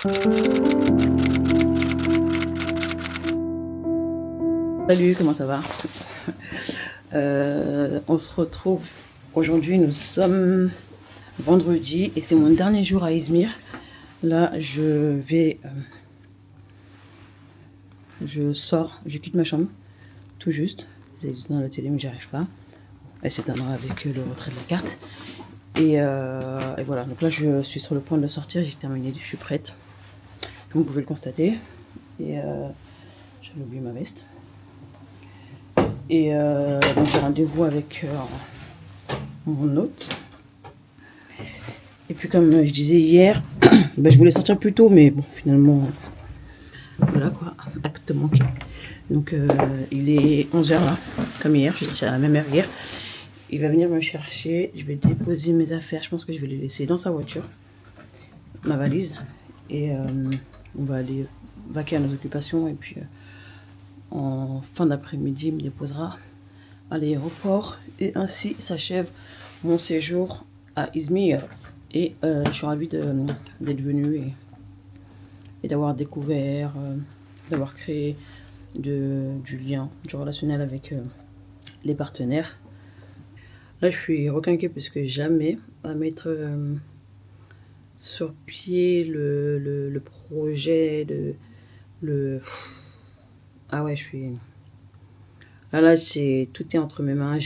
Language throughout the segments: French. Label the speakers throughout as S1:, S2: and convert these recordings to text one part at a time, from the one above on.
S1: Salut, comment ça va? On se retrouve aujourd'hui, nous sommes vendredi et c'est mon dernier jour à Izmir. Là, je sors, je quitte ma chambre, tout juste. Vous avez vu dans la télé, mais j'y arrive pas. Elle s'éteindra avec le retrait de la carte. Et voilà, donc là, je suis sur le point de sortir, j'ai terminé, je suis prête. Comme vous pouvez le constater. Et j'avais oublié ma veste. Et donc j'ai rendez-vous avec mon hôte. Et puis comme je disais hier, je voulais sortir plus tôt, mais bon, finalement, voilà quoi, acte manqué. Donc il est 11h là, comme hier, je suis à la même heure hier. Il va venir me chercher, je vais déposer mes affaires, je pense que je vais les laisser dans sa voiture, ma valise. Et on va aller vaquer à nos occupations et puis en fin d'après-midi, il me déposera à l'aéroport et ainsi s'achève mon séjour à Izmir. Et je suis ravie d'être venue et d'avoir découvert, d'avoir créé du lien, du relationnel avec les partenaires. Là, je suis requinquée parce que jamais à mettre sur pied le projet, ah ouais, je suis... Là, tout est entre mes mains,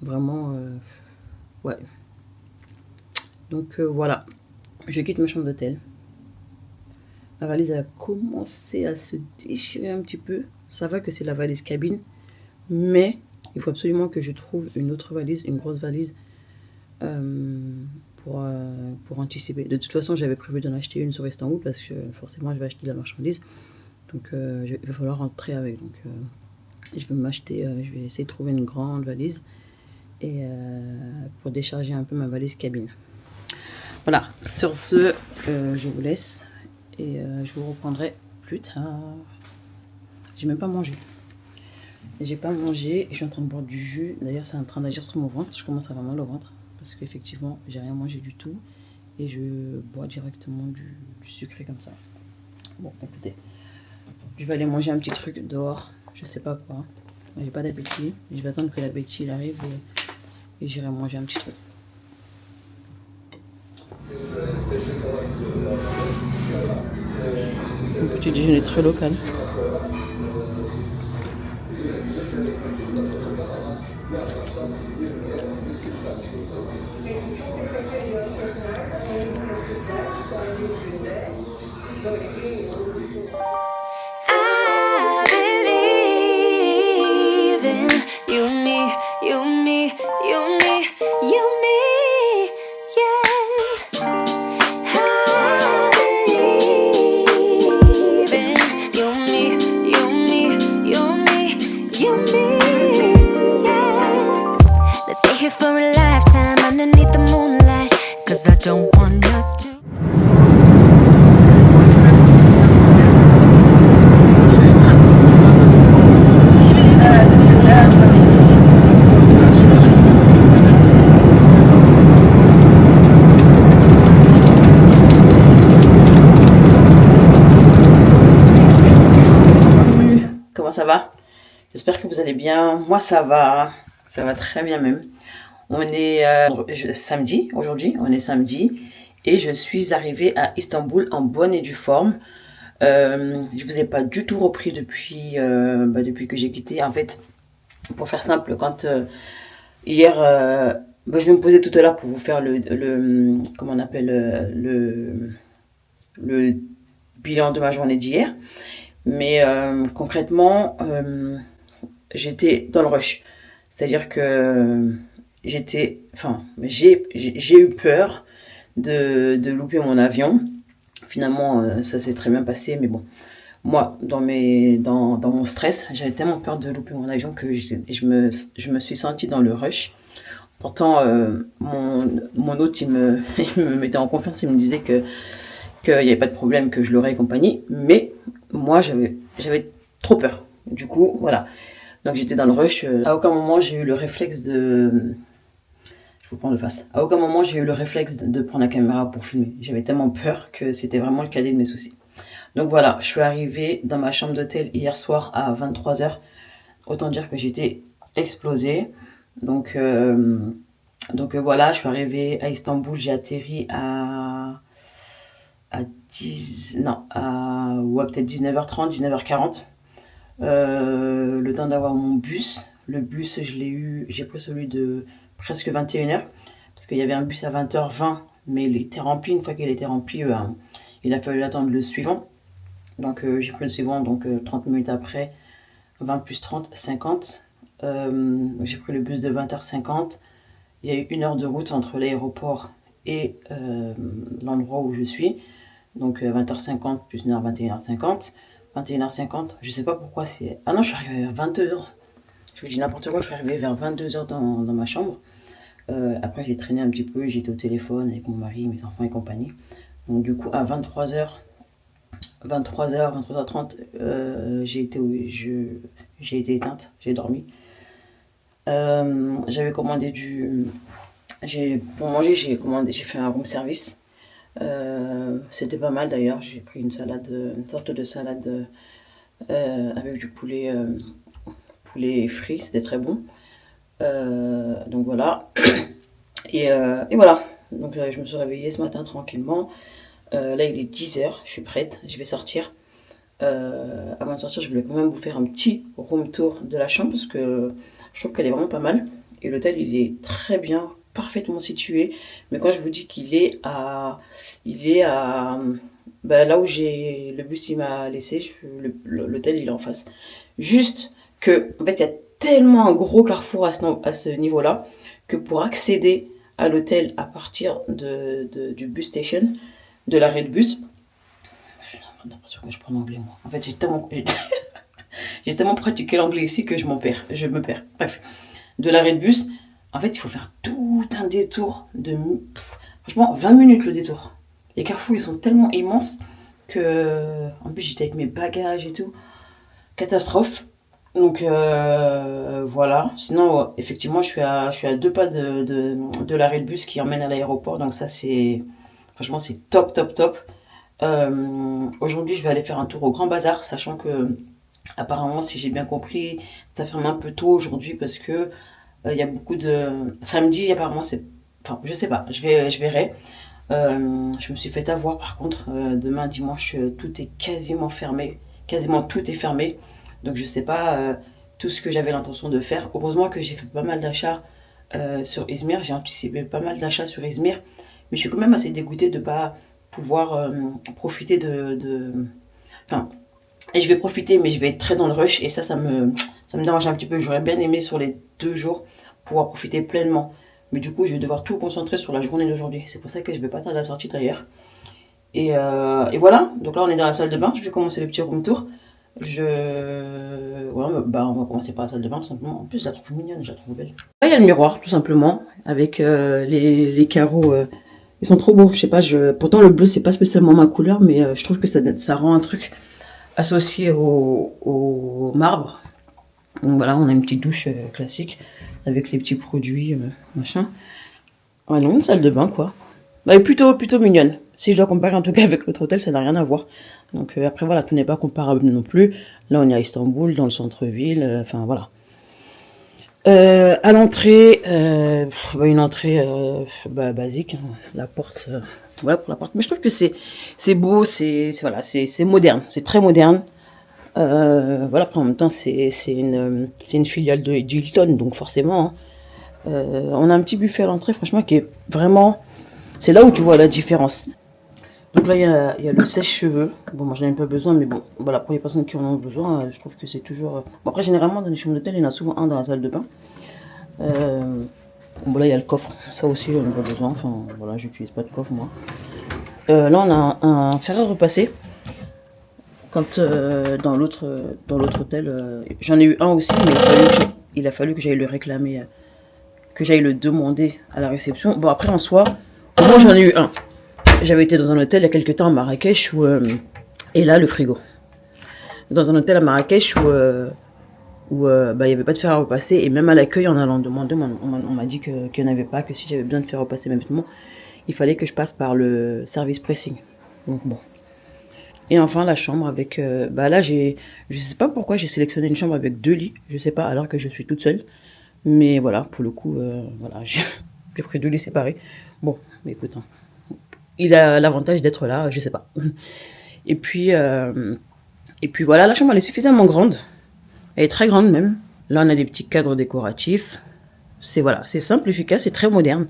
S1: vraiment, ouais. Donc voilà, je quitte ma chambre d'hôtel. Ma valise a commencé à se déchirer un petit peu. Ça va que c'est la valise cabine, mais il faut absolument que je trouve une autre valise, une grosse valise, pour anticiper. De toute façon, j'avais prévu d'en acheter une sur Istanbul parce que forcément, je vais acheter de la marchandise. Donc il va falloir rentrer avec. Donc je vais essayer de trouver une grande valise et pour décharger un peu ma valise cabine. Voilà, sur ce, je vous laisse et je vous reprendrai plus tard. J'ai même pas mangé. J'ai pas mangé et je suis en train de boire du jus. D'ailleurs, c'est en train d'agir sur mon ventre. Je commence à avoir mal au ventre parce qu'effectivement, j'ai rien mangé du tout et je bois directement du sucré comme ça. Bon, écoutez, je vais aller manger un petit truc dehors. Je sais pas quoi. J'ai pas d'appétit. Je vais attendre que l'appétit arrive et j'irai manger un petit truc. Un petit déjeuner très local.
S2: For a lifetime underneath the moonlight, 'cause I don't want us to.
S1: Comment ça va? J'espère que vous allez bien. Moi ça va très bien même. On est samedi, aujourd'hui, on est samedi, et je suis arrivée à Istanbul en bonne et due forme. Je vous ai pas du tout repris depuis que j'ai quitté. En fait, pour faire simple, quand hier, je vais me poser tout à l'heure pour vous faire comment on appelle, le bilan de ma journée d'hier. Mais concrètement, j'étais dans le rush. C'est-à-dire que j'ai eu peur de louper mon avion. Finalement, ça s'est très bien passé, mais bon, moi, dans mon stress, j'avais tellement peur de louper mon avion que je me suis sentie dans le rush. Pourtant, mon hôte, il me mettait en confiance, il me disait qu'il n'y avait pas de problème, que je l'aurais et compagnie, mais moi, j'avais trop peur. Du coup, voilà. Donc j'étais dans le rush. À aucun moment j'ai eu le réflexe de... Je faut prendre le face. À aucun moment j'ai eu le réflexe de prendre la caméra pour filmer. J'avais tellement peur que c'était vraiment le cadet de mes soucis. Donc voilà, je suis arrivée dans ma chambre d'hôtel hier soir à 23h. Autant dire que j'étais explosée. Donc voilà, je suis arrivée à Istanbul, j'ai atterri à peut-être 19h30, 19h40. Le temps d'avoir mon bus. Le bus, j'ai pris celui de presque 21h, parce qu'il y avait un bus à 20h20, mais il était rempli. Une fois qu'il était rempli, il a fallu attendre le suivant. Donc j'ai pris le suivant, donc 30 minutes après, 20 plus 30, 50. J'ai pris le bus de 20h50. Il y a eu 1 heure de route entre l'aéroport et l'endroit où je suis. Donc 20h50 plus 1h, 21h50. 21h50, je sais pas pourquoi c'est... Ah non, je suis arrivée vers 22h. Je vous dis n'importe quoi, je suis arrivée vers 22h dans ma chambre. Après, j'ai traîné un petit peu, j'étais au téléphone avec mon mari, mes enfants et compagnie. Donc du coup, à 23h30, j'ai été éteinte, j'ai dormi. J'avais commandé pour manger, j'ai fait un room service. C'était pas mal d'ailleurs. J'ai pris une sorte de salade avec du poulet frit, c'était très bon. Donc voilà. Et voilà. Donc je me suis réveillée ce matin tranquillement. Là il est 10h, je suis prête, je vais sortir. Avant de sortir, je voulais quand même vous faire un petit room tour de la chambre parce que je trouve qu'elle est vraiment pas mal. Et l'hôtel il est très bien, parfaitement situé. Mais quand je vous dis qu'il est à là où le bus il m'a laissé, l'hôtel il est en face. Juste que en fait il y a tellement un gros carrefour à ce niveau-là que pour accéder à l'hôtel à partir du bus station, de l'arrêt de bus, n'importe quoi je prends l'anglais moi. En fait j'ai tellement pratiqué l'anglais ici que je me perds. Bref, de l'arrêt de bus, en fait il faut faire tout un détour franchement 20 minutes le détour. Les carrefours ils sont tellement immenses que en plus j'étais avec mes bagages et tout, catastrophe. Donc voilà. Sinon effectivement je suis à 2 pas de l'arrêt de bus qui emmène à l'aéroport. Donc ça franchement c'est top. Aujourd'hui je vais aller faire un tour au Grand Bazar, sachant que apparemment si j'ai bien compris ça ferme un peu tôt aujourd'hui parce que il y a beaucoup de samedi apparemment enfin je sais pas, je verrai. Je me suis fait avoir par contre. Demain dimanche tout est quasiment fermé, quasiment tout est fermé. Donc je sais pas tout ce que j'avais l'intention de faire. Heureusement que j'ai fait pas mal d'achats sur Izmir. J'ai anticipé pas mal d'achats sur Izmir. Mais je suis quand même assez dégoûtée de pas pouvoir profiter Enfin, je vais profiter mais je vais être très dans le rush. Et ça me dérange un petit peu. J'aurais bien aimé sur les 2 jours pouvoir profiter pleinement. Mais du coup je vais devoir tout concentrer sur la journée d'aujourd'hui. C'est pour ça que je vais pas tarder à sortir d'ailleurs. Et voilà. Donc là on est dans la salle de bain. Je vais commencer le petit room tour. On va commencer par la salle de bain tout simplement. En plus je la trouve mignonne, je la trouve belle. Là il y a le miroir tout simplement avec les carreaux. Ils sont trop beaux. Je sais pas, pourtant le bleu c'est pas spécialement ma couleur, mais je trouve que ça rend un truc associé au marbre. Donc voilà, on a une petite douche classique avec les petits produits machin. Voilà, une salle de bain quoi. Bah, plutôt mignonne. Si je dois comparer en tout cas avec l'autre hôtel, ça n'a rien à voir. Donc après voilà, tout n'est pas comparable non plus. Là on est à Istanbul, dans le centre-ville, enfin voilà. À l'entrée, une entrée basique, hein, la porte, voilà pour la porte. Mais je trouve que c'est beau, c'est moderne, c'est très moderne. Voilà, après en même temps c'est une filiale de Hilton, donc forcément, hein. On a un petit buffet à l'entrée, franchement, qui est vraiment, c'est là où tu vois la différence. Donc là, il y a le sèche-cheveux. Bon, moi, j'en ai pas besoin, mais bon, voilà, pour les personnes qui en ont besoin, je trouve que c'est toujours... Bon, après, généralement, dans les chambres d'hôtel, il y en a souvent un dans la salle de bain. Bon, là, il y a le coffre. Ça aussi, j'en ai pas besoin. Enfin, voilà, j'utilise pas de coffre, moi. Là, on a un fer à repasser. Quand dans l'autre hôtel, j'en ai eu un aussi, mais il a fallu que j'aille le réclamer, que j'aille le demander à la réception. Bon, après, en soi, au moins, j'en ai eu un. J'avais été dans un hôtel il y a quelques temps à Marrakech et là le frigo. Dans un hôtel à Marrakech où où bah, il n'y avait pas de fer à repasser. Et même à l'accueil, en allant demander, on m'a dit qu'il n'y en avait pas, que si j'avais besoin de faire repasser mes vêtements, il fallait que je passe par le service pressing. Donc bon. Et enfin la chambre avec... bah là, je sais pas pourquoi j'ai sélectionné une chambre avec 2 lits. Je sais pas, alors que je suis toute seule. Mais voilà, pour le coup, voilà, j'ai pris 2 lits séparés. Bon, mais écoute, hein, il a l'avantage d'être là, je sais pas. Et puis voilà, la chambre elle est suffisamment grande. Elle est très grande même. Là, on a des petits cadres décoratifs. C'est voilà, c'est simple, efficace, c'est très moderne.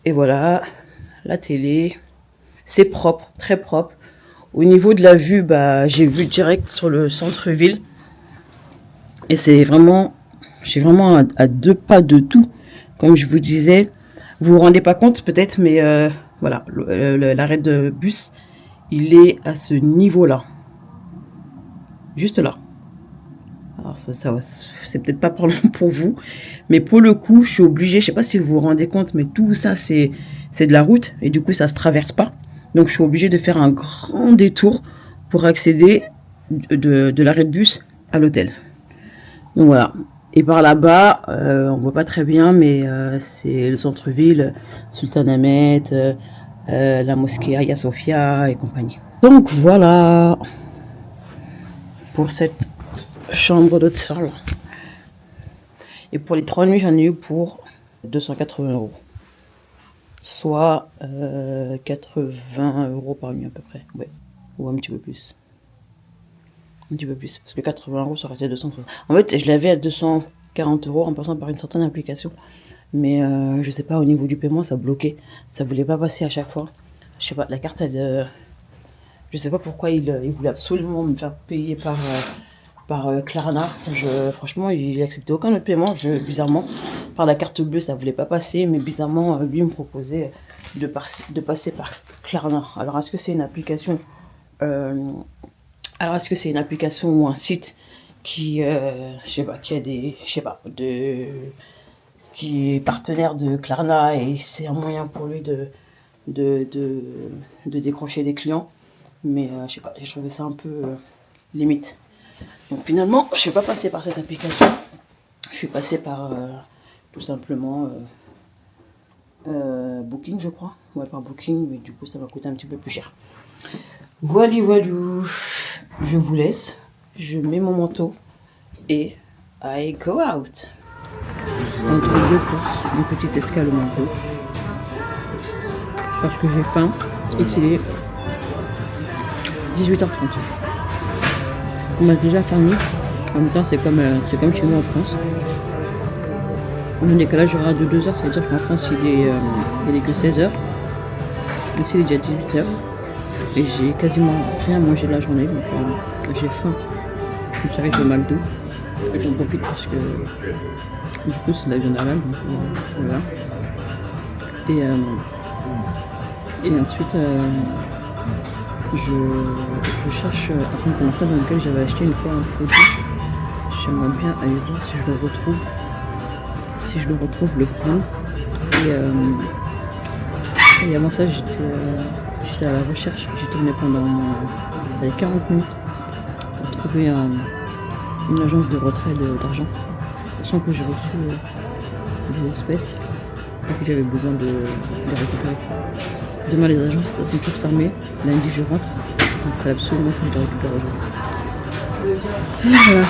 S1: Et voilà, la télé, c'est propre, très propre. Au niveau de la vue, bah, j'ai vu direct sur le centre-ville. Et c'est vraiment, j'ai vraiment à 2 pas de tout. Comme je vous disais, vous vous rendez pas compte peut-être, mais voilà, l'arrêt de bus, il est à ce niveau-là. Juste là. Alors ça c'est peut-être pas parlant pour vous, mais pour le coup, je suis obligée, je sais pas si vous vous rendez compte, mais tout ça c'est de la route et du coup ça se traverse pas. Donc je suis obligée de faire un grand détour pour accéder de l'arrêt de bus à l'hôtel. Donc voilà. Et par là-bas, on voit pas très bien, mais c'est le centre-ville, Sultanahmet, la mosquée Hagia Sophia et compagnie. Donc voilà pour cette chambre d'hôtel. Et pour les 3 nuits, j'en ai eu pour 280 €. Soit 80 € par nuit à peu près. Ouais. Ou un petit peu plus. Un petit peu plus. Parce que 80 € ça aurait été 260. En fait, je l'avais à 240 € en passant par une certaine application. Mais je sais pas, au niveau du paiement, ça bloquait. Ça voulait pas passer à chaque fois. Je sais pas, la carte, elle... je sais pas pourquoi il voulait absolument me faire payer par Klarna. Franchement, il acceptait aucun autre paiement. Bizarrement, par la carte bleue, ça voulait pas passer. Mais bizarrement, lui me proposait de passer par Klarna. Alors, est-ce que c'est une application ou un site qui, je sais pas, qui est partenaire de Klarna et c'est un moyen pour lui de décrocher des clients. Mais je sais pas, j'ai trouvé ça un peu limite. Donc finalement, je suis pas passée par cette application. Je suis passée par tout simplement Booking, je crois. Ouais, par Booking, mais du coup, ça va coûter un petit peu plus cher. Voilou, voilou. Je vous laisse. Je mets mon manteau et I go out. Entre 2 courses, une petite escale au manteau. Parce que j'ai faim et qu'il est 18h30. On m'a déjà fermé. En même temps, c'est comme chez nous en France. On a un décalage horaire de 2 heures, ça veut dire qu'en France, il est que 16h. Ici, il est déjà 18h. Et j'ai quasiment rien mangé de la journée. Donc, j'ai faim. Je me suis arrêtée au McDo. Et j'en profite parce que du coup, c'est de la viande halal. Donc, voilà. Et ensuite, je cherche un centre commercial dans lequel j'avais acheté une fois un produit. J'aimerais bien aller voir si je le retrouve. Si je le retrouve, le prendre. Et avant ça, j'étais à la recherche. J'ai tourné pendant 40 minutes pour trouver une agence de retrait d'argent. Sachant que j'ai reçu des espèces et que j'avais besoin de récupérer. Demain, les agences sont toutes fermées. Lundi, je rentre. Donc, il faut absolument que je les récupère aujourd'hui. Et voilà.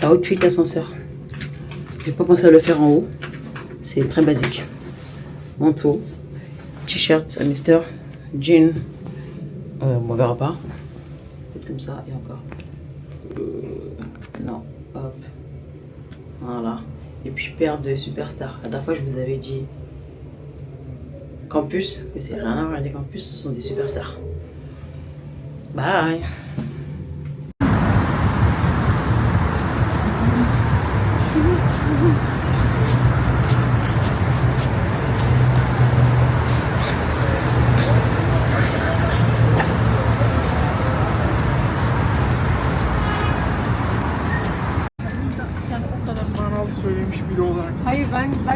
S1: La haute fuite ascenseur. J'ai pas pensé à le faire en haut. C'est très basique. Manteau, t-shirt à Mister, jean, on verra pas. Peut-être comme ça et encore. Non, hop. Voilà. Et puis paire de Superstar. La dernière fois je vous avais dit Campus, mais c'est rien à voir avec des Campus, ce sont des Superstars. Bye. Un peu.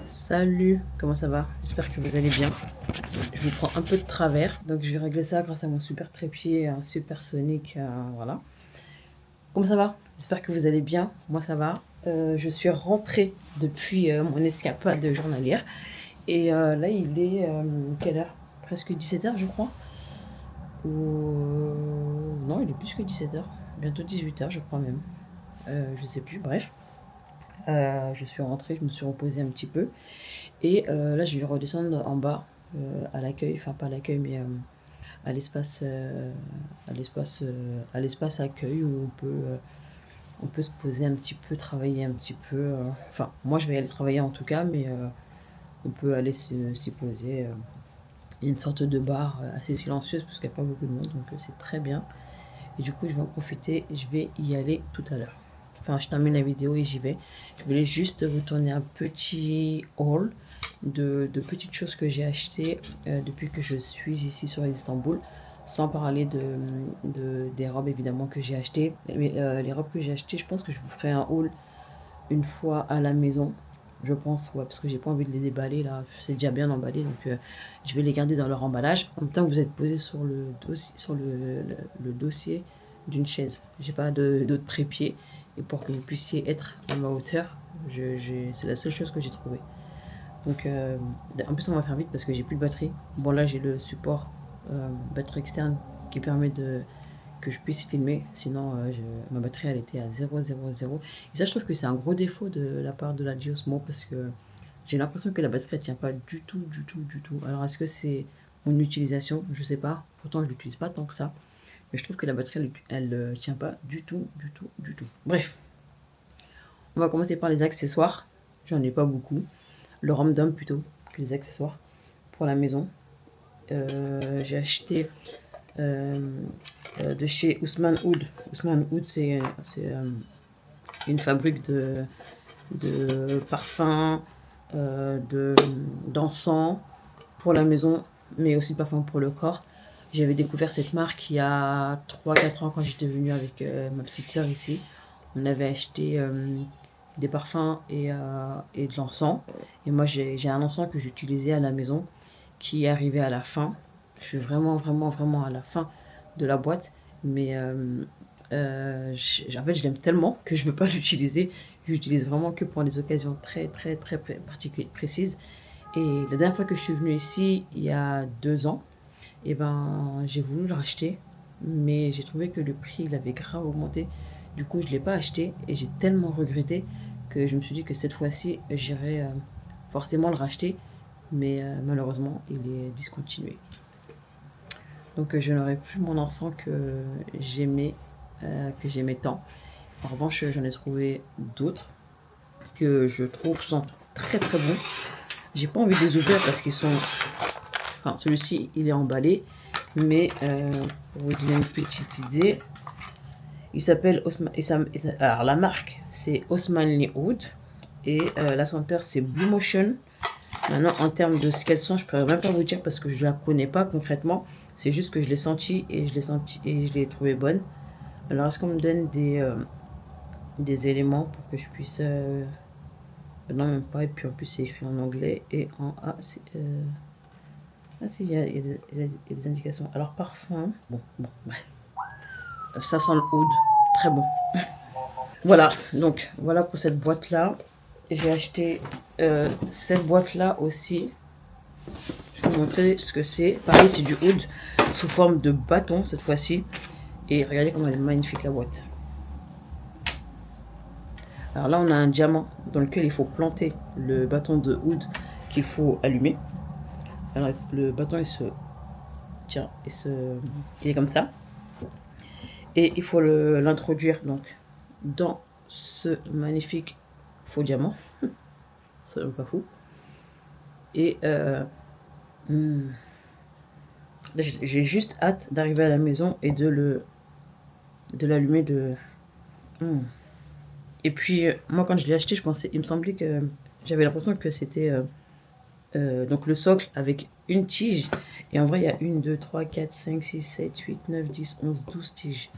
S1: Salut, comment ça va? J'espère que vous allez bien. Je vous prends un peu de travers, donc je vais régler ça grâce à mon super trépied, un super sonic, voilà. Comment ça va? J'espère que vous allez bien. Moi ça va. Je suis rentrée depuis mon escapade journalière. Et là il est quelle heure? Presque 17h je crois. Non, il est plus que 17h. Bientôt 18h je crois même. Je sais plus, bref. Je suis rentrée, je me suis reposée un petit peu. Et là je vais redescendre en bas à l'accueil, enfin pas à l'accueil mais à l'espace accueil où on peut se poser un petit peu, travailler un petit peu. Enfin, moi je vais aller travailler en tout cas, mais on peut aller s'y poser. Il y a une sorte de bar assez silencieuse parce qu'il n'y a pas beaucoup de monde, donc c'est très bien. Et du coup, je vais en profiter et je vais y aller tout à l'heure. Enfin, je termine la vidéo et j'y vais. Je voulais juste vous tourner un petit haul de petites choses que j'ai achetées depuis que je suis ici sur Istanbul. Sans parler des robes évidemment que j'ai achetées. Mais les robes que j'ai achetées, je pense que je vous ferai un haul une fois à la maison. Je pense, ouais, parce que j'ai pas envie de les déballer là. C'est déjà bien emballé, donc je vais les garder dans leur emballage. En même temps, vous êtes posé sur le dossier, le dossier d'une chaise. J'ai pas d'autre trépied. Et pour que vous puissiez être à ma hauteur, c'est la seule chose que j'ai trouvée. Donc, en plus, on va faire vite parce que j'ai plus de batterie. Bon, là, j'ai le support batterie externe qui permet que je puisse filmer. Sinon, ma batterie, elle était à 0,00. Et ça, je trouve que c'est un gros défaut de la part de la Giosmo parce que j'ai l'impression que la batterie, elle tient pas du tout. Alors, est-ce que c'est mon utilisation? Je sais pas. Pourtant, je l'utilise pas tant que ça. Mais je trouve que la batterie, elle tient pas du tout. Bref. On va commencer par les accessoires. J'en ai pas beaucoup. Le random plutôt que les accessoires pour la maison. J'ai acheté de chez Ousmane Oud. Ousmane Oud, c'est une fabrique de parfums, d'encens pour la maison, mais aussi de parfums pour le corps. J'avais découvert cette marque il y a 3-4 ans quand j'étais venue avec ma petite soeur ici. On avait acheté des parfums et de l'encens. Et moi, j'ai un encens que j'utilisais à la maison qui est arrivé à la fin. Je suis vraiment à la fin de la boîte. Mais en fait, je l'aime tellement que je ne veux pas l'utiliser. Je l'utilise vraiment que pour des occasions très particulières, précises. Et la dernière fois que je suis venue ici, il y a 2 ans, et ben, j'ai voulu le racheter. Mais j'ai trouvé que le prix, il avait grave augmenté. Du coup, je ne l'ai pas acheté et j'ai tellement regretté que je me suis dit que cette fois-ci, j'irais forcément le racheter. mais malheureusement, il est discontinué. Donc je n'aurai plus mon encens que j'aimais tant. En revanche, j'en ai trouvé d'autres que je trouve sont très très bons. J'ai pas envie de les ouvrir parce qu'ils sont... Enfin, celui-ci, il est emballé. Mais pour vous donner une petite idée, il s'appelle alors la marque, c'est Osmanli Oud. Et la senteur, c'est Blue Motion. Maintenant, en termes de ce qu'elle sent, je ne pourrais même pas vous dire parce que je ne la connais pas concrètement. C'est juste que je l'ai senti et je l'ai trouvée bonne. Alors, est-ce qu'on me donne des éléments pour que je puisse... non, même pas. Et puis en plus, c'est écrit en anglais et en... Ah, si, il y a des indications. Alors, parfum... Bon, bref. Ça sent le oud. Très bon. Voilà, donc, voilà pour cette boîte-là. J'ai acheté cette boîte-là aussi. Je vais vous montrer ce que c'est. Pareil, c'est du oud sous forme de bâton cette fois-ci. Et regardez comment elle est magnifique la boîte. Alors là, on a un diamant dans lequel il faut planter le bâton de oud qu'il faut allumer. Alors le bâton, il se... Tiens, il est comme ça. Et il faut l'introduire donc dans ce magnifique faux diamant. C'est pas fou. Et j'ai juste hâte d'arriver à la maison et de l'allumer Et puis moi quand je l'ai acheté, il me semblait que j'avais l'impression que c'était donc le socle avec une tige. Et en vrai il y a 1, 2, 3, 4, 5, 6, 7, 8, 9, 10, 11, 12 tiges.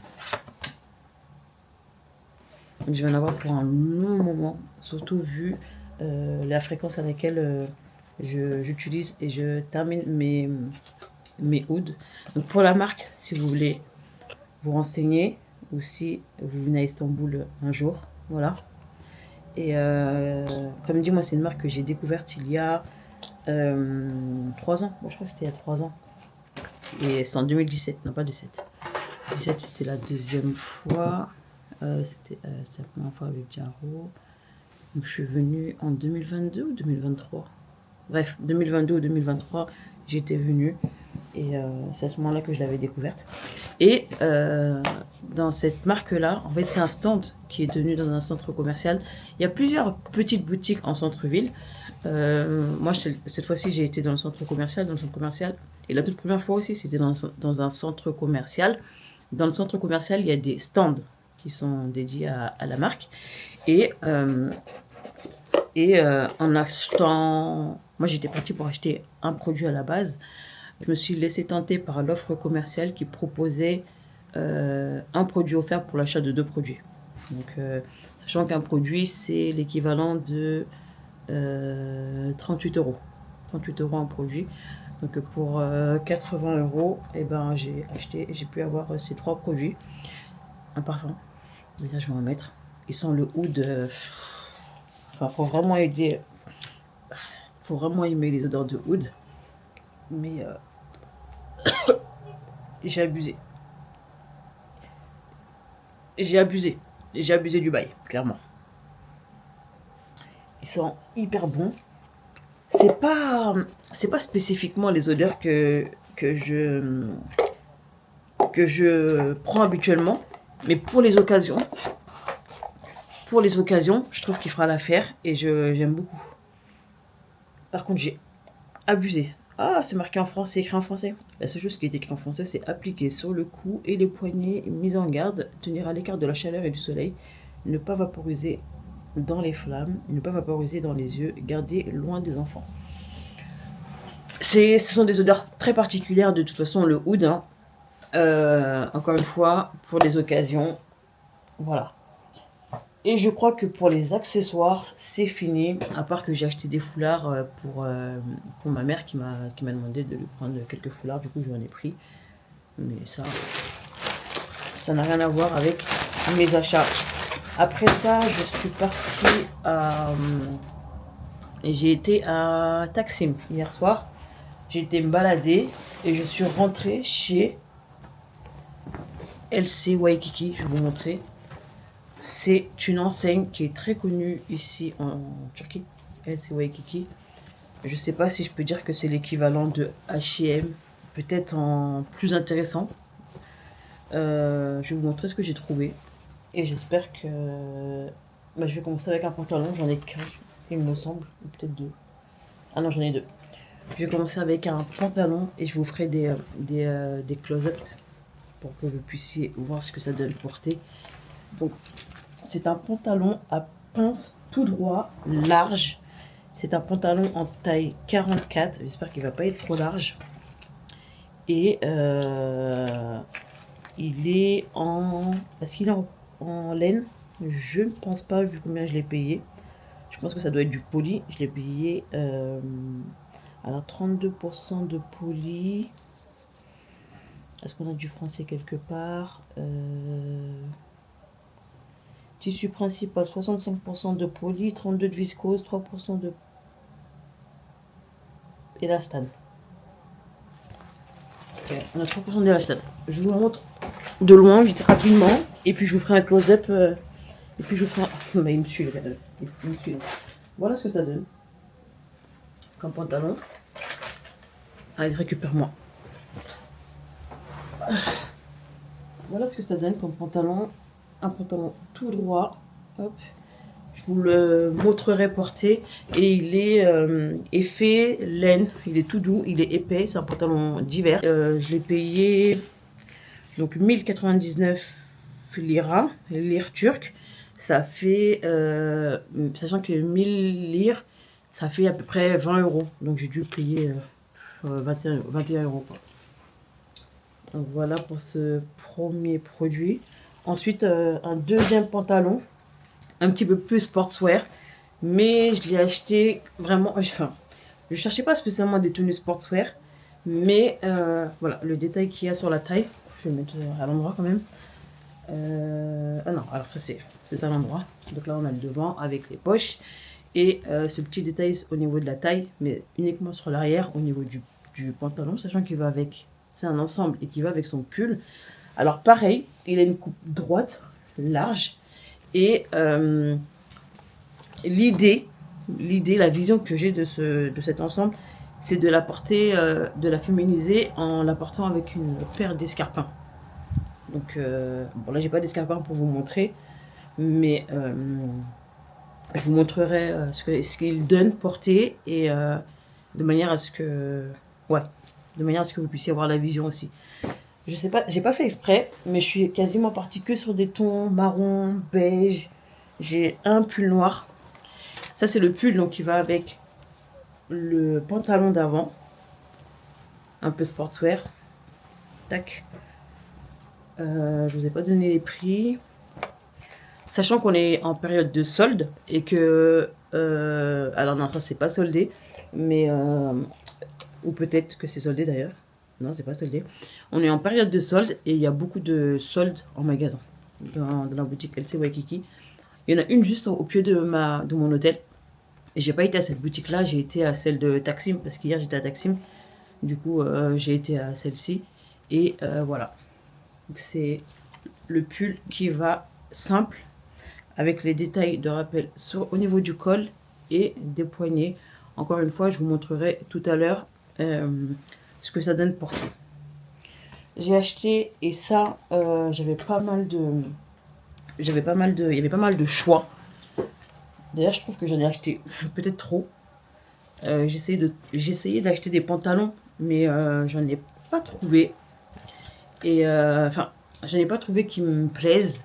S1: Donc je vais en avoir pour un long moment, surtout vu la fréquence à laquelle j'utilise et je termine mes ouds. Donc pour la marque, si vous voulez vous renseigner ou si vous venez à Istanbul un jour, voilà. Et comme dit, moi c'est une marque que j'ai découverte il y a 3 ans. Moi je crois que c'était il y a 3 ans. Et c'est en 2017, non pas 17. 17 c'était la deuxième fois. C'était la première fois avec Jaro. Donc je suis venue en 2022 ou 2023. Bref, 2022 ou 2023, j'étais venue. Et c'est à ce moment-là que je l'avais découverte. Et dans cette marque-là, en fait, c'est un stand qui est tenu dans un centre commercial. Il y a plusieurs petites boutiques en centre-ville. Moi, cette fois-ci, j'ai été dans le centre commercial. Et la toute première fois aussi, c'était dans un centre commercial. Dans le centre commercial, il y a des stands qui sont dédiés à la marque. Et en achetant... Moi, j'étais partie pour acheter un produit à la base. Je me suis laissée tenter par l'offre commerciale qui proposait un produit offert pour l'achat de 2 produits. Donc, sachant qu'un produit, c'est l'équivalent de 38 €. 38 € un produit. Donc, pour 80 €, eh ben, j'ai pu avoir ces 3 produits. Un parfum. Déjà, je vais en mettre. Ils sont le oud. Enfin, faut vraiment aimer les odeurs de oud. Mais j'ai abusé. J'ai abusé du bail, clairement. Ils sont hyper bons. C'est pas spécifiquement les odeurs que je prends habituellement, mais pour les occasions, je trouve qu'il fera l'affaire et j'aime beaucoup. Par contre, j'ai abusé. Ah, c'est marqué en français, écrit en français. La seule chose qui est écrite en français, c'est appliquer sur le cou et les poignets, mise en garde, tenir à l'écart de la chaleur et du soleil, ne pas vaporiser dans les flammes, ne pas vaporiser dans les yeux, garder loin des enfants. Ce sont des odeurs très particulières, de toute façon, le oud. Hein. Encore une fois, pour les occasions, voilà. Et je crois que pour les accessoires, c'est fini. À part que j'ai acheté des foulards pour ma mère qui m'a demandé de lui prendre quelques foulards. Du coup, j'en ai pris. Mais ça n'a rien à voir avec mes achats. Après ça, je suis partie j'ai été à Taksim hier soir. J'ai été me balader et je suis rentrée chez LC Waikiki. Je vais vous montrer. C'est une enseigne qui est très connue ici en Turquie, LC Waikiki. Je sais pas si je peux dire que c'est l'équivalent de H&M, peut-être en plus intéressant. Je vais vous montrer ce que j'ai trouvé. Et j'espère que... Bah, je vais commencer avec un pantalon, j'en ai qu'un, il me semble, ou peut-être deux. Ah non, j'en ai deux. Je vais commencer avec un pantalon et je vous ferai des close-up pour que vous puissiez voir ce que ça donne porter. Donc, c'est un pantalon à pince tout droit, large. C'est un pantalon en taille 44. J'espère qu'il ne va pas être trop large. Et il est en... Est-ce qu'il est en laine? Je ne pense pas, vu combien je l'ai payé. Je pense que ça doit être du poli. Je l'ai payé... alors, 32% de poli. Est-ce qu'on a du français quelque part? Tissu principal, 65% de poly, 32% de viscose, 3% de élastane. Ok, on a 3% d'élastane. Je vous montre de loin, vite, rapidement. Et puis je vous ferai un close-up. Et puis je vous ferai un... Bah, il me suit, le gars. Il me suit. Voilà ce que ça donne. Comme pantalon. Allez, récupère-moi. Voilà ce que ça donne comme pantalon. Un pantalon tout droit. Hop. Je vous le montrerai porté. Et il est effet laine. Il est tout doux. Il est épais. C'est un pantalon d'hiver. Je l'ai payé donc 1099 lira turques. Ça fait, sachant que 1000 lire, ça fait à peu près 20 euros. Donc j'ai dû payer 21 euros. Quoi. Donc voilà pour ce premier produit. Ensuite, un deuxième pantalon, un petit peu plus sportswear. Mais je l'ai acheté vraiment... Enfin, je ne cherchais pas spécialement des tenues sportswear. Mais voilà, le détail qu'il y a sur la taille. Je vais le mettre à l'endroit quand même. Ah non, alors ça c'est à l'endroit. Donc là on a le devant avec les poches. Et ce petit détail au niveau de la taille, mais uniquement sur l'arrière, au niveau du pantalon, sachant qu'il va avec, c'est un ensemble et qui va avec son pull. Alors pareil, il a une coupe droite, large. Et l'idée, la vision que j'ai de cet ensemble, c'est de la porter, de la féminiser en la portant avec une paire d'escarpins. Donc, bon là j'ai pas d'escarpins pour vous montrer, mais je vous montrerai ce qu'il donne porter et de manière à ce que, ouais, de manière à ce que vous puissiez avoir la vision aussi. Je sais pas, j'ai pas fait exprès, mais je suis quasiment partie que sur des tons marron, beige. J'ai un pull noir. Ça c'est le pull donc qui va avec le pantalon d'avant, un peu sportswear. Tac. Je vous ai pas donné les prix. Sachant qu'on est en période de solde et que... alors non, ça c'est pas soldé. Mais... ou peut-être que c'est soldé d'ailleurs. Non, c'est pas soldé. On est en période de solde et il y a beaucoup de soldes en magasin. Dans la boutique LC Waikiki. Il y en a une juste au pied de mon hôtel. Et j'ai pas été à cette boutique-là, j'ai été à celle de Taksim. Parce qu'hier j'étais à Taksim. Du coup, j'ai été à celle-ci. Et voilà. Donc c'est le pull qui va simple avec les détails de rappel au niveau du col et des poignets. Encore une fois, je vous montrerai tout à l'heure ce que ça donne porter. J'ai acheté et ça, j'avais pas mal de, il y avait pas mal de choix. D'ailleurs, je trouve que j'en ai acheté peut-être trop. J'ai essayé d'acheter des pantalons, mais j'en ai pas trouvé. Et enfin, j'en ai pas trouvé qui me plaisent.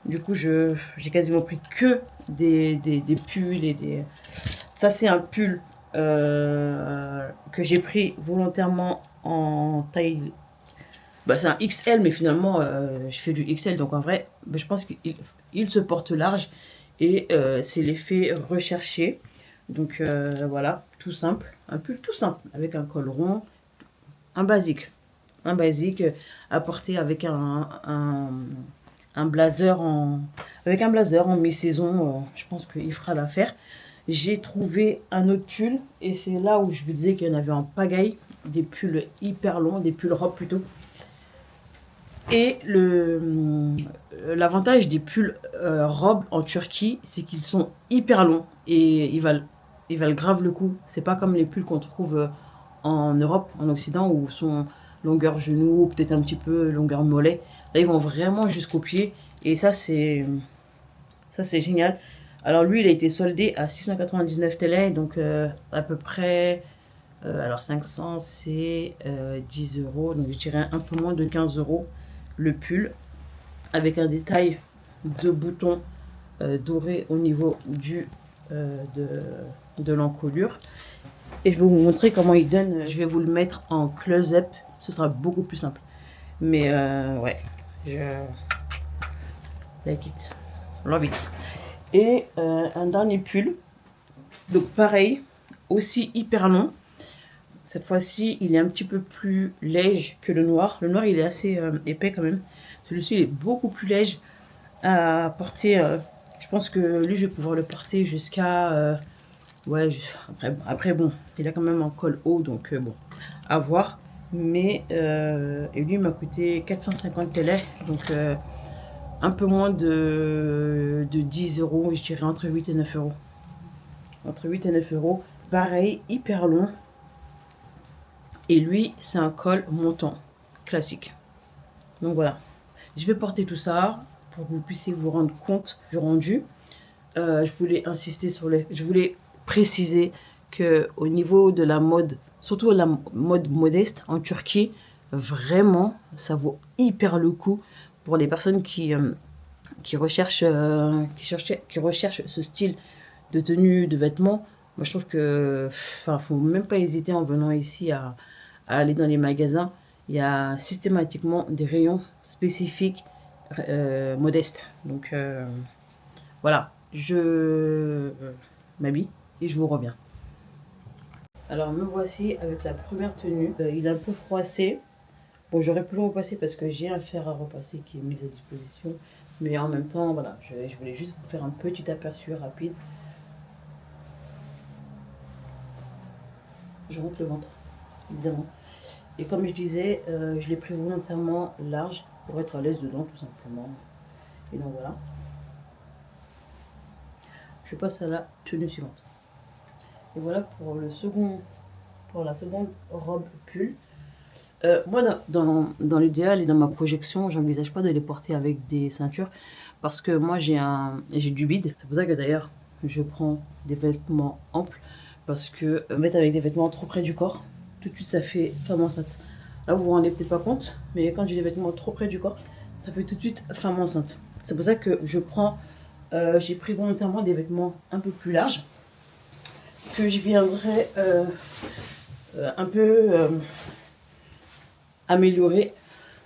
S1: Du coup, j'ai quasiment pris que des pulls et des... Ça, c'est un pull que j'ai pris volontairement en taille... Bah, c'est un XL, mais finalement, je fais du XL. Donc, en vrai, bah, je pense qu'il se porte large. Et c'est l'effet recherché. Donc, voilà, tout simple. Un pull tout simple, avec un col rond. Un basique à porter avec un blazer en mi-saison. Je pense qu'il fera l'affaire. J'ai trouvé un autre pull et c'est là où je vous disais qu'il y en avait en pagaille, des pulls hyper longs, des pulls robes plutôt. Et l'avantage des pulls robes en Turquie, c'est qu'ils sont hyper longs et ils valent ils valent grave le coup. C'est pas comme les pulls qu'on trouve en Europe, en Occident, où sont longueur genou, peut-être un petit peu longueur mollet. Là, ils vont vraiment jusqu'au pied. Et ça, c'est génial. Alors, lui, il a été soldé à 699 TL, donc à peu près. Alors, 500, c'est 10 euros. Donc, je dirais un peu moins de 15 euros le pull, avec un détail de boutons dorés au niveau de l'encolure. Et je vais vous montrer comment il donne. Je vais vous le mettre en close-up. Ce sera beaucoup plus simple. Mais ouais, je like it. Love it. Et un dernier pull. Donc pareil, aussi hyper long. Cette fois-ci, il est un petit peu plus léger que le noir. Le noir, il est assez épais quand même. Celui-ci, il est beaucoup plus léger à porter. Je pense que lui, je vais pouvoir le porter jusqu'à... ouais, après, bon, il a quand même un col haut, donc bon, à voir. Mais, et lui, il m'a coûté 450 TL, donc un peu moins de 10 euros, je dirais entre 8 et 9 euros. Entre 8 et 9 euros. Pareil, hyper long. Et lui, c'est un col montant, classique. Donc voilà. Je vais porter tout ça pour que vous puissiez vous rendre compte du rendu. Je voulais insister sur les... Je voulais préciser que au niveau de la mode, surtout la mode modeste en Turquie, vraiment, ça vaut hyper le coup pour les personnes qui recherchent ce style de tenue, de vêtements. Moi, je trouve que, enfin, faut même pas hésiter en venant ici à aller dans les magasins. Il y a systématiquement des rayons spécifiques modestes. Donc voilà, je m'habille et je vous reviens. Alors me voici avec la première tenue. Il est un peu froissé. Bon, j'aurais pu le repasser parce que j'ai un fer à repasser qui est mis à disposition. Mais en même temps, voilà, je voulais juste vous faire un petit aperçu rapide. Je rentre le ventre, évidemment. Et comme je disais, je l'ai pris volontairement large pour être à l'aise dedans, tout simplement. Et donc voilà. Je passe à la tenue suivante. Et voilà pour la seconde robe pull. Moi, dans l'idéal et dans ma projection, j'envisage pas de les porter avec des ceintures parce que moi j'ai du bide. C'est pour ça que d'ailleurs je prends des vêtements amples parce que mettre avec des vêtements trop près du corps, tout de suite ça fait femme enceinte. Là vous vous rendez peut-être pas compte, mais quand j'ai des vêtements trop près du corps, ça fait tout de suite femme enceinte. C'est pour ça que j'ai pris volontairement des vêtements un peu plus larges que je viendrai un peu améliorer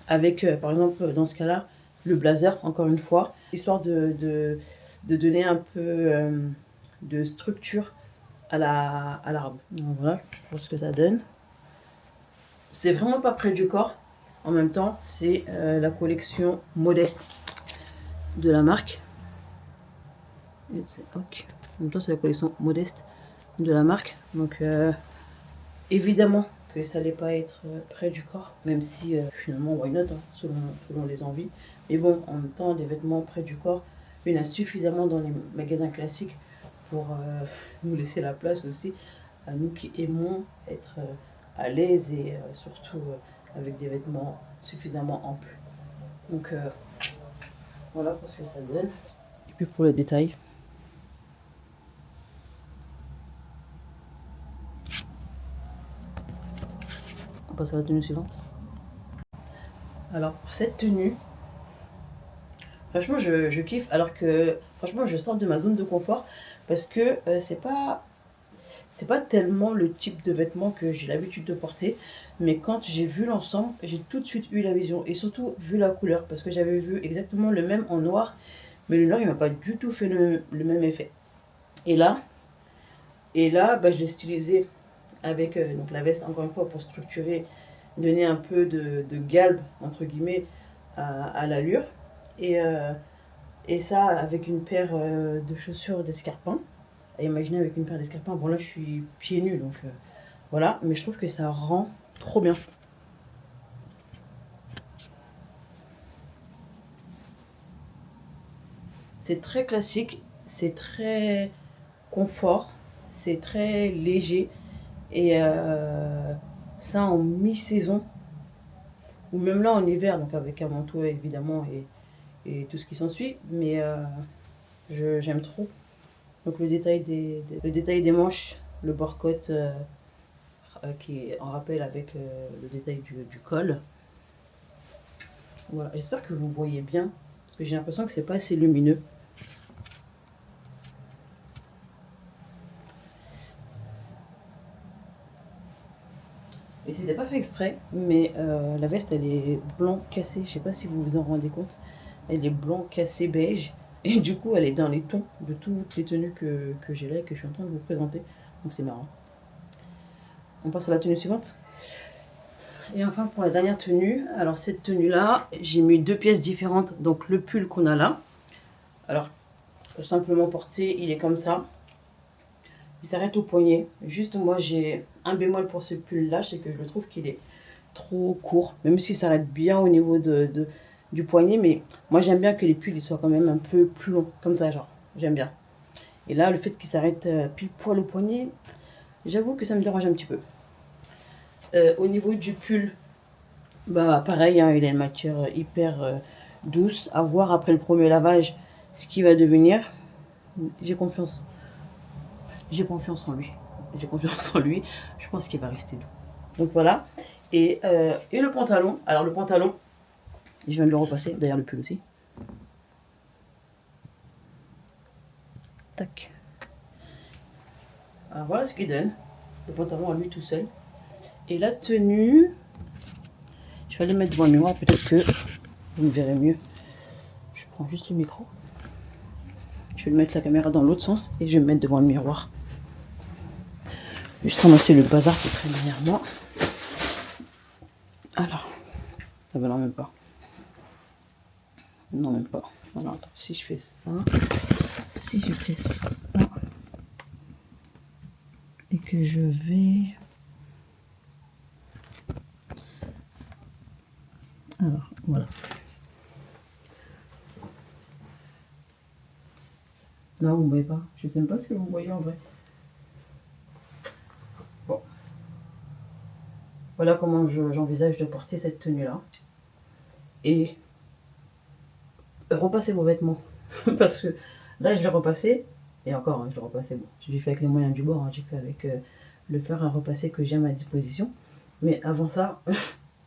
S1: avec, par exemple, dans ce cas-là, le blazer, encore une fois, histoire de donner un peu de structure à la robe. Donc voilà, je pense que ça donne. C'est vraiment pas près du corps. En même temps, c'est la collection modeste de la marque. Ok. En même temps, c'est la collection modeste de la marque. Donc, évidemment que ça n'allait pas être près du corps, même si finalement, why not, hein, selon les envies. Mais bon, en même temps, des vêtements près du corps, il y en a suffisamment dans les magasins classiques pour nous laisser la place aussi à nous qui aimons être à l'aise et surtout avec des vêtements suffisamment amples. Donc voilà pour ce que ça donne. Et puis pour le détail. On passe à la tenue suivante. Alors pour cette tenue, franchement je kiffe, alors que franchement je sors de ma zone de confort parce que c'est pas tellement le type de vêtements que j'ai l'habitude de porter, mais quand j'ai vu l'ensemble, j'ai tout de suite eu la vision et surtout vu la couleur parce que j'avais vu exactement le même en noir, mais le noir il m'a pas du tout fait le même effet. Et là bah, je l'ai stylisé avec donc la veste encore une fois pour structurer, donner un peu de galbe entre guillemets à l'allure et ça avec une paire de chaussures d'escarpins. À imaginer avec une paire d'escarpins. Bon là je suis pieds nus donc voilà, mais je trouve que ça rend trop bien. C'est très classique, c'est très confort, c'est très léger. Et ça en mi-saison, ou même là en hiver, donc avec un manteau évidemment et tout ce qui s'ensuit. Mais j'aime trop. Donc le détail des manches, le bord-côte qui est en rappel avec le détail du col. Voilà, j'espère que vous voyez bien, parce que j'ai l'impression que c'est pas assez lumineux. Et c'était pas fait exprès, mais la veste elle est blanc cassé, je sais pas si vous vous en rendez compte. Elle est blanc cassé beige, et du coup elle est dans les tons de toutes les tenues que j'ai là et que je suis en train de vous présenter. Donc c'est marrant. On passe à la tenue suivante. Et enfin pour la dernière tenue, alors cette tenue là, j'ai mis 2 pièces différentes. Donc le pull qu'on a là, alors simplement porté, il est comme ça. Il s'arrête au poignet. Juste moi j'ai un bémol pour ce pull là, c'est que je le trouve qu'il est trop court. Même s'il s'arrête bien au niveau du poignet, mais moi j'aime bien que les pulls ils soient quand même un peu plus longs. Comme ça genre, j'aime bien. Et là le fait qu'il s'arrête pile poil au poignet, j'avoue que ça me dérange un petit peu. Au niveau du pull, bah pareil, hein, il a une matière hyper douce. À voir après le premier lavage ce qui va devenir. J'ai confiance. J'ai confiance en lui. J'ai confiance en lui. Je pense qu'il va rester doux. Donc voilà. Et le pantalon. Alors le pantalon, je viens de le repasser. D'ailleurs le pull aussi. Tac. Alors voilà ce qu'il donne. Le pantalon à lui tout seul. Et la tenue, je vais le mettre devant le miroir. Peut-être que vous me verrez mieux. Je prends juste le micro. Je vais mettre la caméra dans l'autre sens et je vais me mettre devant le miroir. Juste ramasser le bazar qui traîne derrière moi. Alors, ça va non même pas. Non même pas. Alors attends, si je fais ça et que je vais. Alors voilà. Non, vous ne voyez pas. Je sais même pas ce que vous voyez en vrai. Bon. Voilà comment j'envisage de porter cette tenue-là. Et repassez vos vêtements. Parce que là, je l'ai repassé. Et encore, hein, je l'ai repassé. Bon, je l'ai fait avec les moyens du bord. Hein, j'ai fait avec le fer à repasser que j'ai à ma disposition. Mais avant ça,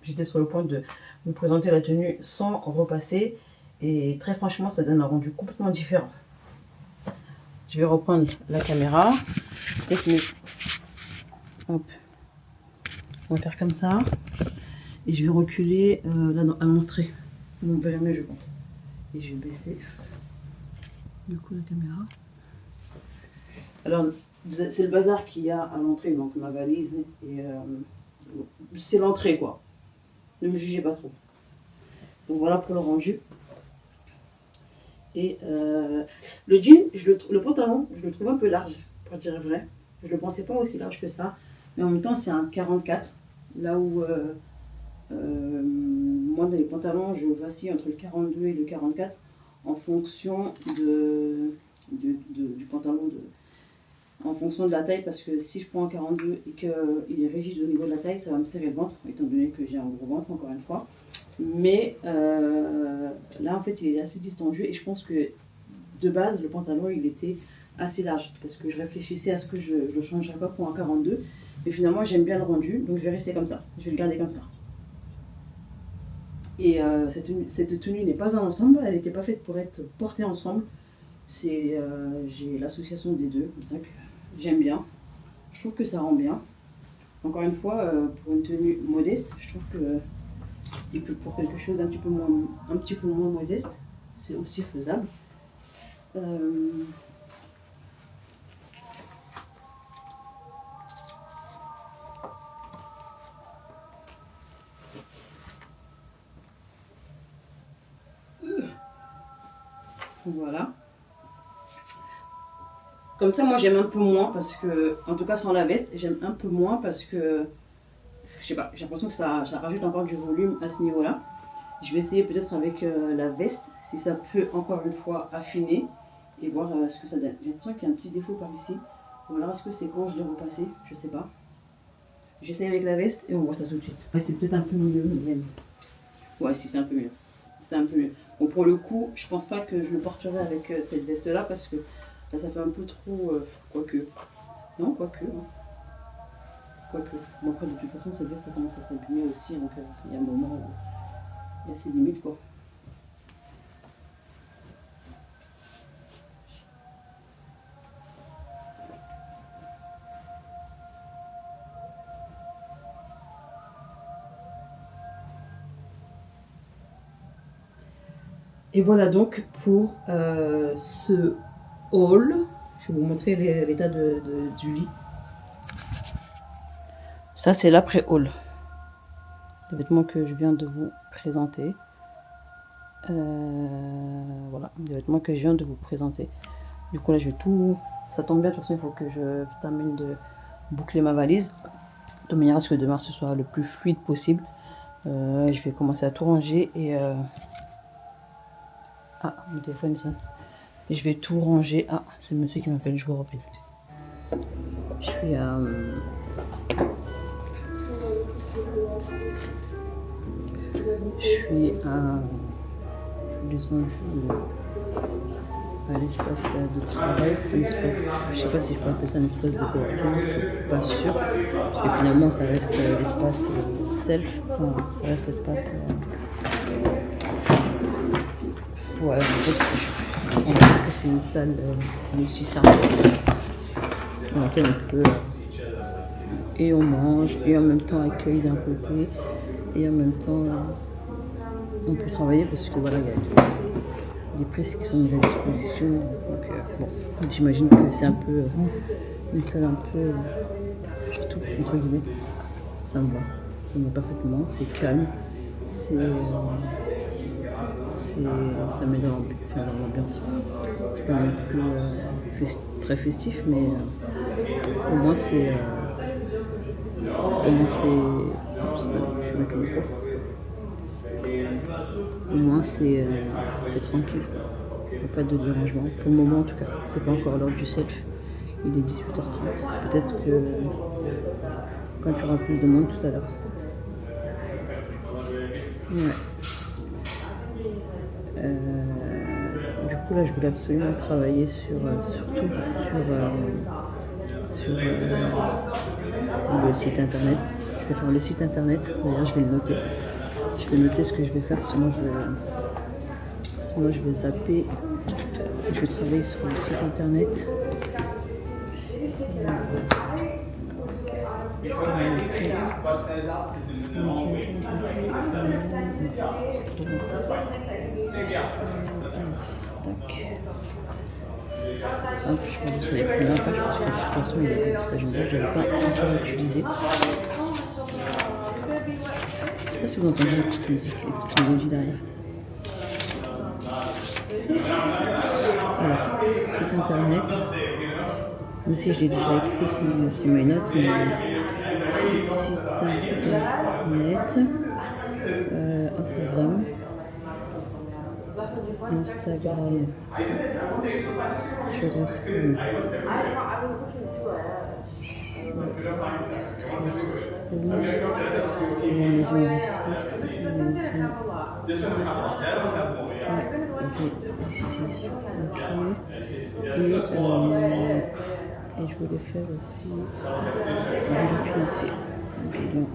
S1: j'étais sur le point de vous présenter la tenue sans repasser. Et très franchement, ça donne un rendu complètement différent. Je vais reprendre la caméra. Technique. Hop. On va faire comme ça. Et je vais reculer là à l'entrée. Vous me verrez mieux, je pense. Et je vais baisser du coup la caméra. Alors, c'est le bazar qu'il y a à l'entrée, donc ma valise. Et c'est l'entrée, quoi. Ne me jugez pas trop. Donc voilà pour le rendu. Et le jean, le pantalon, je le trouve un peu large, pour dire vrai. Je ne le pensais pas aussi large que ça. Mais en même temps, c'est un 44. Là où moi, dans les pantalons, je vacille entre le 42 et le 44 en fonction du pantalon, en fonction de la taille. Parce que si je prends un 42 et qu'il est rigide au niveau de la taille, ça va me serrer le ventre, étant donné que j'ai un gros ventre, encore une fois. Mais là, en fait, il est assez distendu et je pense que de base, le pantalon, il était assez large parce que je réfléchissais à ce que je ne changerais pas pour un 42. Mais finalement, j'aime bien le rendu, donc je vais rester comme ça. Je vais le garder comme ça. Et cette tenue n'est pas un ensemble, elle n'était pas faite pour être portée ensemble. J'ai l'association des deux, comme ça que j'aime bien. Je trouve que ça rend bien. Encore une fois, pour une tenue modeste, je trouve que pour quelque chose d'un un petit peu moins modeste, c'est aussi faisable. Voilà. Comme ça, moi j'aime un peu moins parce que, en tout cas sans la veste, j'aime un peu moins parce que, je sais pas, j'ai l'impression que ça rajoute encore du volume à ce niveau-là. Je vais essayer peut-être avec la veste, si ça peut encore une fois affiner et voir ce que ça donne. J'ai l'impression qu'il y a un petit défaut par ici. Ou alors est-ce que c'est quand je dois repasser? Je sais pas. J'essaye avec la veste et on voit ça tout de suite. Ouais, c'est peut-être un peu mieux, mais... Ouais, si, c'est un peu mieux. C'est un peu mieux. Bon, pour le coup, je pense pas que je le porterai avec cette veste-là parce que là, ça fait un peu trop... quoique. Non, quoique. Hein. Quoique. Bon, après, de toute façon, cette veste a commencé à s'abîmer aussi, donc il y a un moment où il y a ses limites, quoi. Et voilà donc pour ce haul. Je vais vous montrer l'état du lit. Ça, c'est l'après-haul. Les vêtements que je viens de vous présenter. Voilà, les vêtements que je viens de vous présenter. Du coup, là, je vais tout... Ça tombe bien, de toute façon, il faut que je termine de boucler ma valise. De manière à ce que demain, ce soit le plus fluide possible. Je vais commencer à tout ranger et... Ah, mon téléphone sonne. Et je vais tout ranger. Ah, c'est le monsieur qui m'appelle, je vous rappelle. Je suis à... Je descends à l'espace de travail, l'espace, je sais pas si je peux appeler ça un espace de coworking, je suis pas sûre, parce que finalement ça reste l'espace self, enfin ça reste l'espace... Ouais, en fait, on dirait que c'est une salle multiservice dans laquelle on peut... et on mange, et en même temps accueillir d'un côté, et en même temps on peut travailler parce que voilà, il y a des prises qui sont mises à disposition. Donc bon, j'imagine que c'est un peu une salle un peu fourre-tout, entre guillemets. Ça me va parfaitement, c'est calme, ça met dans l'ambiance. C'est pas non plus très festif, mais au moins c'est... Au moins c'est tranquille, il n'y a pas de dérangement, pour le moment en tout cas, c'est pas encore l'heure du self, il est 18h30, peut-être que quand tu auras plus de monde tout à l'heure. Ouais. Du coup là je voulais absolument travailler surtout sur le site internet. Je vais faire le site internet, d'ailleurs je vais le noter. Je vais noter ce que je vais faire, sinon je vais zapper. Je vais travailler sur le site internet. C'est simple, je vais aller sur les premières pages parce que de toute façon il y avait cet agenda, je ne l'avais pas encore utilisé. Je ne sais pas si vous entendez la petite musique, les petites mélodies derrière. Alors, site internet. Même si je l'ai déjà écrit sur mes notes, mais site internet, Instagram. Je reste et la maison V6, V6, et je voulais faire aussi un bilan financier. Bilan.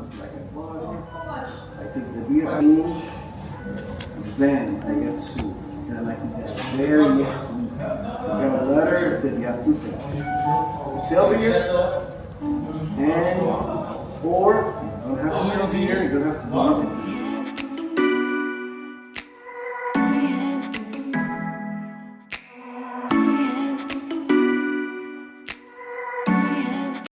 S3: months, like a month. I take the beer change, then I get sued. Then like the very next week, you get a letter that said you have two things. You sell beer, and or you don't have to sell beer, you don't have to do nothing.